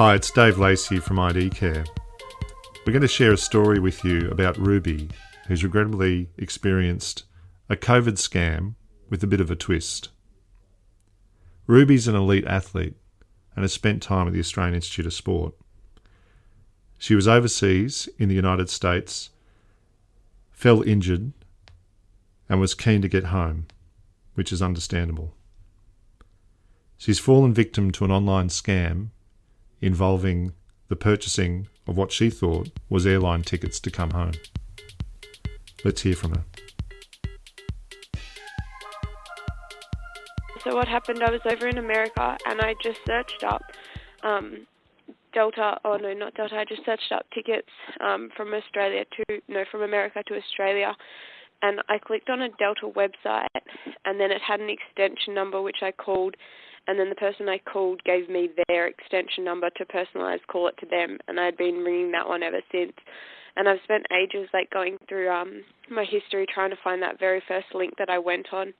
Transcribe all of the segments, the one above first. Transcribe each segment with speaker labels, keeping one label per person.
Speaker 1: Hi, it's Dave Lacey from IDCARE. We're going to share a story with you about Ruby, who's regrettably experienced a COVID scam with a bit of a twist. Ruby's an elite athlete and has spent time at the Australian Institute of Sport. She was overseas in the United States, fell injured, and was keen to get home, which is understandable. She's fallen victim to an online scam involving the purchasing of what she thought was airline tickets to come home. Let's hear from her.
Speaker 2: So what happened, I was over in America and I just searched up I just searched up tickets from America to Australia, and I clicked on a Delta website, and then it had an extension number which I called, and then the person I called gave me their extension number to personalise call it to them, and I'd been ringing that one ever since. And I've spent ages going through my history trying to find that very first link that I went on,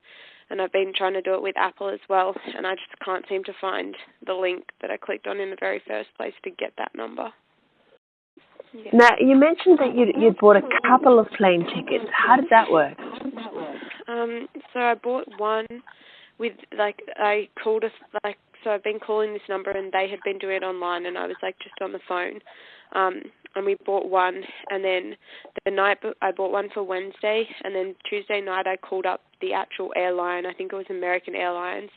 Speaker 2: and I've been trying to do it with Apple as well, and I just can't seem to find the link that I clicked on in the very first place to get that number. Yeah.
Speaker 3: Now, you mentioned that you'd bought a couple of plane tickets. How did that work?
Speaker 2: So I bought one with, so I've been calling this number and they had been doing it online and I was just on the phone. And we bought one, and then the night I bought one for Wednesday, and then Tuesday night I called up the actual airline, I think it was American Airlines,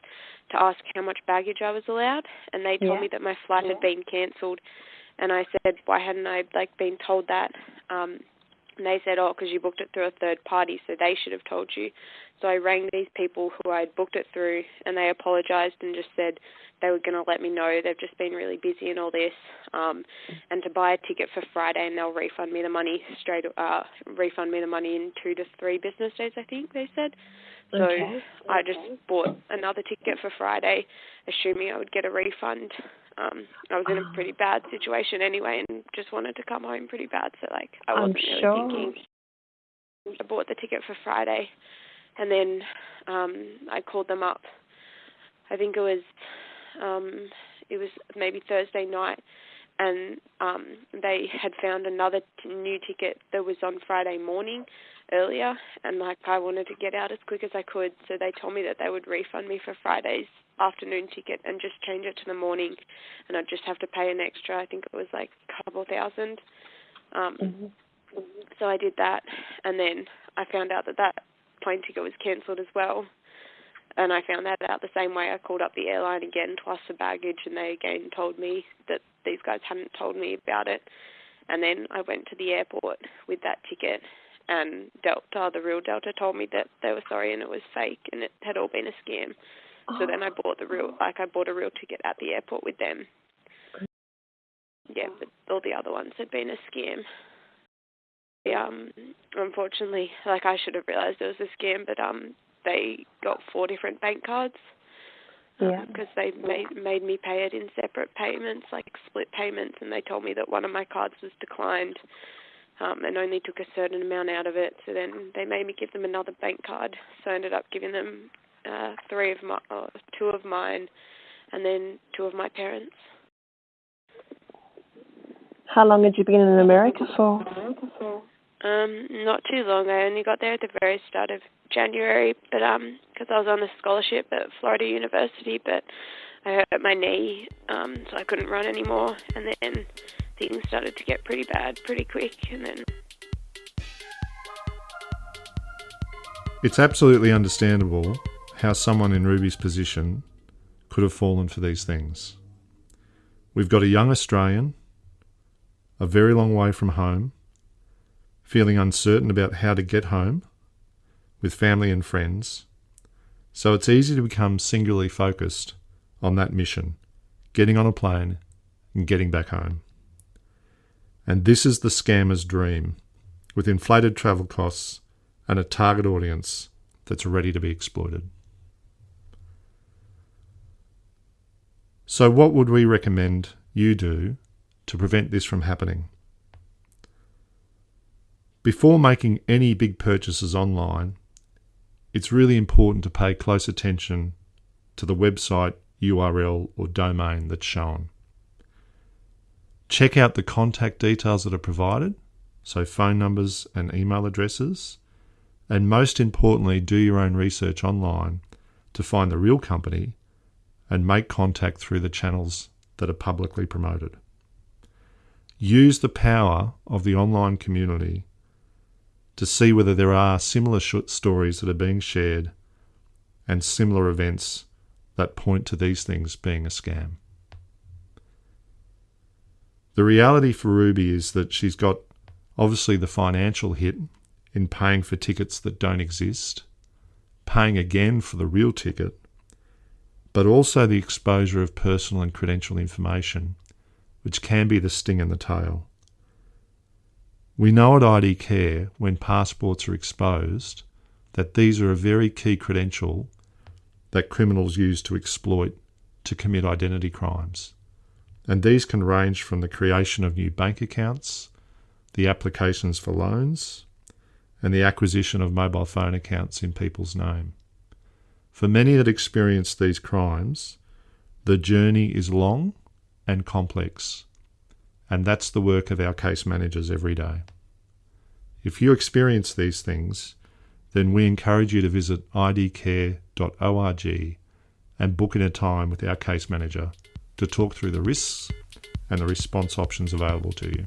Speaker 2: to ask how much baggage I was allowed, and they told me that my flight had been cancelled, and I said, why hadn't I been told that? And they said, because you booked it through a third party, so they should have told you. So I rang these people who I'd booked it through, and they apologised and just said they were going to let me know. They've just been really busy and all this, and to buy a ticket for Friday, and they'll refund me the money in 2 to 3 business days, I think they said. So I just bought another ticket for Friday, assuming I would get a refund. I was in a pretty bad situation anyway and just wanted to come home pretty bad, so I wasn't really thinking. I bought the ticket for Friday, and then I called them up. I think it was maybe Thursday night, and they had found another new ticket that was on Friday morning earlier, and I wanted to get out as quick as I could, so they told me that they would refund me for Friday's afternoon ticket and just change it to the morning, and I'd just have to pay an extra, I think it was a couple thousand. So I did that, and then I found out that plane ticket was cancelled as well, and I found that out the same way. I called up the airline again to ask for baggage, and they again told me that these guys hadn't told me about it, and then I went to the airport with that ticket, and Delta, the real Delta, told me that they were sorry and it was fake and it had all been a scam. So then I bought a real ticket at the airport with them. Yeah, but all the other ones had been a scam. Yeah, unfortunately, I should have realised it was a scam, but they got 4 different bank cards because they made me pay it in separate payments, split payments, and they told me that one of my cards was declined and only took a certain amount out of it. So then they made me give them another bank card. So I ended up giving them 2 of mine, and then 2 of my parents.
Speaker 3: How long had you been in America for?
Speaker 2: Not too long. I only got there at the very start of January, but because I was on a scholarship at Florida University, but I hurt my knee, so I couldn't run anymore, and then things started to get pretty bad pretty quick, and then...
Speaker 1: It's absolutely understandable how someone in Ruby's position could have fallen for these things. We've got a young Australian, a very long way from home, feeling uncertain about how to get home with family and friends, so it's easy to become singularly focused on that mission, getting on a plane and getting back home. And this is the scammer's dream, with inflated travel costs and a target audience that's ready to be exploited. So what would we recommend you do to prevent this from happening? Before making any big purchases online, it's really important to pay close attention to the website URL or domain that's shown. Check out the contact details that are provided, so phone numbers and email addresses, and most importantly, do your own research online to find the real company and make contact through the channels that are publicly promoted. Use the power of the online community to see whether there are similar stories that are being shared and similar events that point to these things being a scam. The reality for Ruby is that she's got obviously the financial hit in paying for tickets that don't exist, paying again for the real ticket, but also the exposure of personal and credential information, which can be the sting in the tail. We know at IDCARE, when passports are exposed, that these are a very key credential that criminals use to exploit to commit identity crimes. And these can range from the creation of new bank accounts, the applications for loans, and the acquisition of mobile phone accounts in people's name. For many that experience these crimes, the journey is long and complex, and that's the work of our case managers every day. If you experience these things, then we encourage you to visit idcare.org and book in a time with our case manager to talk through the risks and the response options available to you.